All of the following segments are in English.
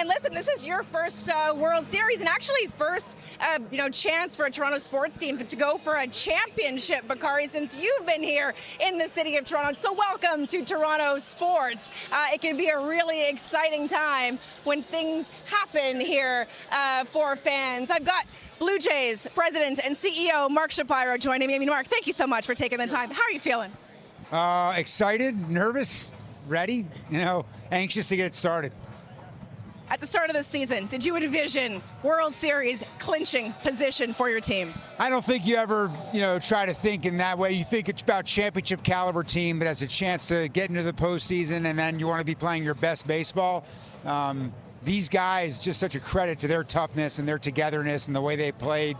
And listen, this is your first World Series and actually first, chance for a Toronto sports team to go for a championship, Bakari, since you've been here in the city of Toronto. So welcome to Toronto sports. It can be a really exciting time when things happen here for fans. I've got Blue Jays President and CEO Mark Shapiro joining me. Mark, thank you so much for taking the time. How are you feeling? Excited, nervous, ready, anxious to get started. At the start of the season, did you envision World Series clinching position for your team? I don't think you ever, try to think in that way. You think it's about championship caliber team that has a chance to get into the postseason, and then you want to be playing your best baseball. These guys, just such a credit to their toughness and their togetherness and the way they played.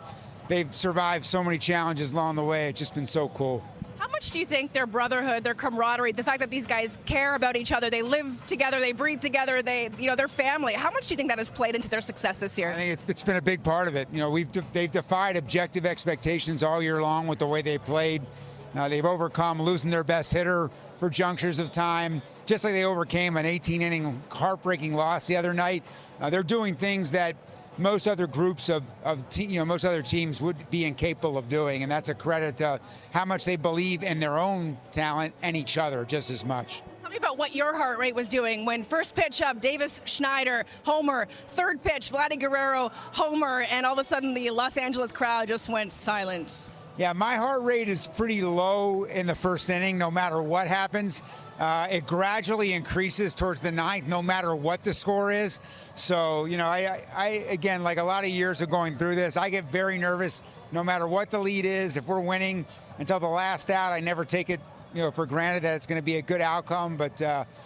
They've survived so many challenges along the way. It's just been so cool. How much do you think their brotherhood, their camaraderie, the fact that these guys care about each other, they live together, they breathe together, they're family, how much do you think that has played into their success this year? I think it's been a big part of it. They've defied objective expectations all year long with the way they played. They've overcome losing their best hitter for junctures of time, just like they overcame an 18-inning heartbreaking loss the other night. They're doing things that most other groups most other teams would be incapable of doing, and that's a credit to how much they believe in their own talent and each other just as much. Tell me about what your heart rate was doing when first pitch up, Davis Schneider, homer, third pitch, Vladdy Guerrero, homer, and all of a sudden the Los Angeles crowd just went silent. Yeah, my heart rate is pretty low in the first inning, no matter what happens. It gradually increases towards the ninth, no matter what the score is. So, I again, like a lot of years of going through this, I get very nervous no matter what the lead is. If we're winning until the last out, I never take it, for granted that it's going to be a good outcome. But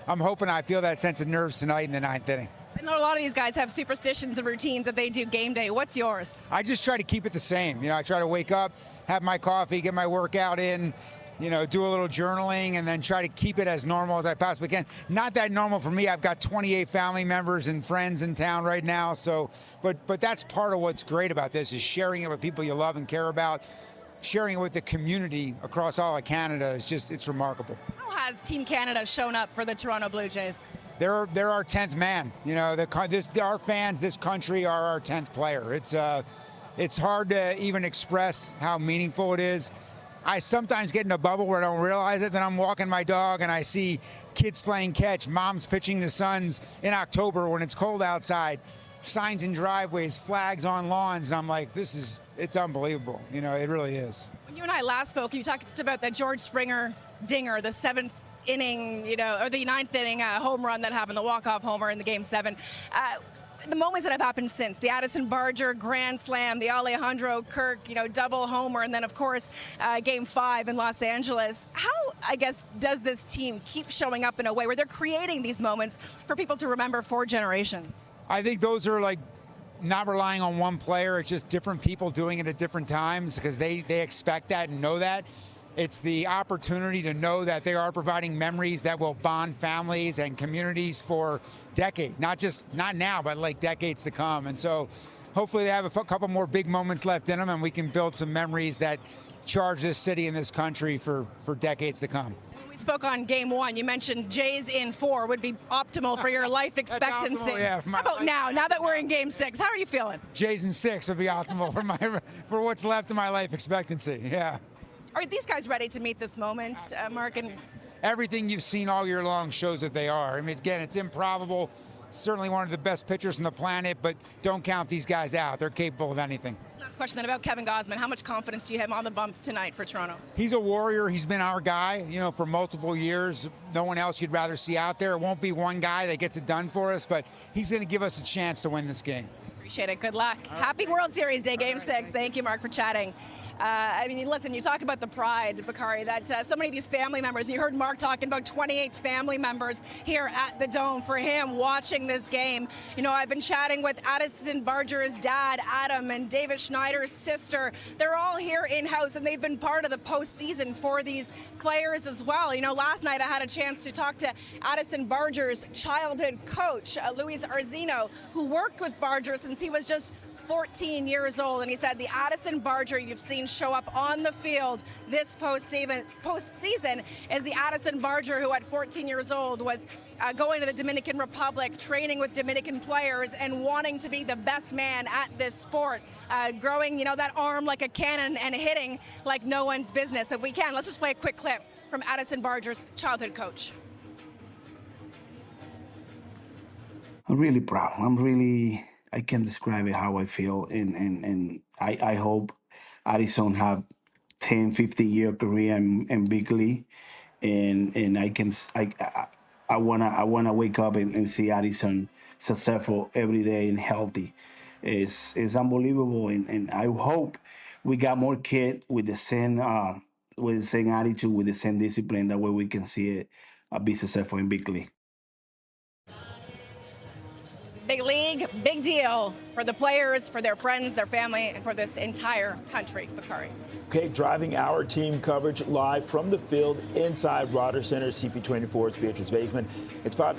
I'm hoping I feel that sense of nerves tonight in the ninth inning. I know a lot of these guys have superstitions and routines that they do game day. What's yours? I just try to keep it the same. I try to wake up, have my coffee, get my workout in, do a little journaling, and then try to keep it as normal as I possibly can. Not that normal for me. I've got 28 family members and friends in town right now. So, but that's part of what's great about this is sharing it with people you love and care about. Sharing it with the community across all of Canada it's remarkable. How has Team Canada shown up for the Toronto Blue Jays? They're our 10th man. Our fans, this country are our 10th player. It's hard to even express how meaningful it is. I sometimes get in a bubble where I don't realize it. Then I'm walking my dog and I see kids playing catch, moms pitching to sons in October when it's cold outside, signs in driveways, flags on lawns, and I'm like, it's unbelievable. It really is. When you and I last spoke, you talked about that George Springer dinger, the seventh inning, or the ninth inning home run that happened, the walk-off homer in the Game 7. The moments that have happened since, the Addison Barger grand slam, the Alejandro Kirk, double homer, and then, of course, Game 5 in Los Angeles. How, I guess, does this team keep showing up in a way where they're creating these moments for people to remember for generations? I think those are like not relying on one player. It's just different people doing it at different times because they expect that and know that. It's the opportunity to know that they are providing memories that will bond families and communities for decades, not now, but like decades to come. And so hopefully they have a couple more big moments left in them and we can build some memories that charge this city and this country for decades to come. We spoke on Game 1. You mentioned Jays in 4 would be optimal for your life expectancy. Optimal, yeah, how about now that we're in Game 6? How are you feeling? Jays in 6 would be optimal for what's left of my life expectancy, yeah. Are these guys ready to meet this moment, Mark? And everything you've seen all year long shows that they are. I mean, again, it's improbable. Certainly one of the best pitchers on the planet, but don't count these guys out. They're capable of anything. Last question then about Kevin Gausman. How much confidence do you have on the bump tonight for Toronto? He's a warrior. He's been our guy, for multiple years. No one else you'd rather see out there. It won't be one guy that gets it done for us, but he's going to give us a chance to win this game. Appreciate it. Good luck. Happy World Series Day, Game 6. Thank you, Mark, for chatting. Listen, you talk about the pride, Bakari, that so many of these family members, you heard Mark talking about 28 family members here at the Dome for him watching this game. I've been chatting with Addison Barger's dad, Adam, and David Schneider's sister. They're all here in-house, and they've been part of the postseason for these players as well. Last night I had a chance to talk to Addison Barger's childhood coach, Luis Arzino, who worked with Barger since he was just 14 years old, and he said the Addison Barger you've seen show up on the field this postseason is the Addison Barger, who at 14 years old was going to the Dominican Republic, training with Dominican players and wanting to be the best man at this sport, growing, that arm like a cannon and hitting like no one's business. If we can, let's just play a quick clip from Addison Barger's childhood coach. I'm really proud. I can't describe it how I feel. And I hope Addison have 10, 15-year career in big league. And I wanna wake up and see Addison successful every day and healthy. It's unbelievable. And I hope we got more kids with the same attitude, with the same discipline. That way we can see it be successful in big league. Big league, big deal for the players, for their friends, their family, and for this entire country. Bakari. Okay, driving our team coverage live from the field inside Rogers Center, CP24's Beatrice Vaisman. It's 5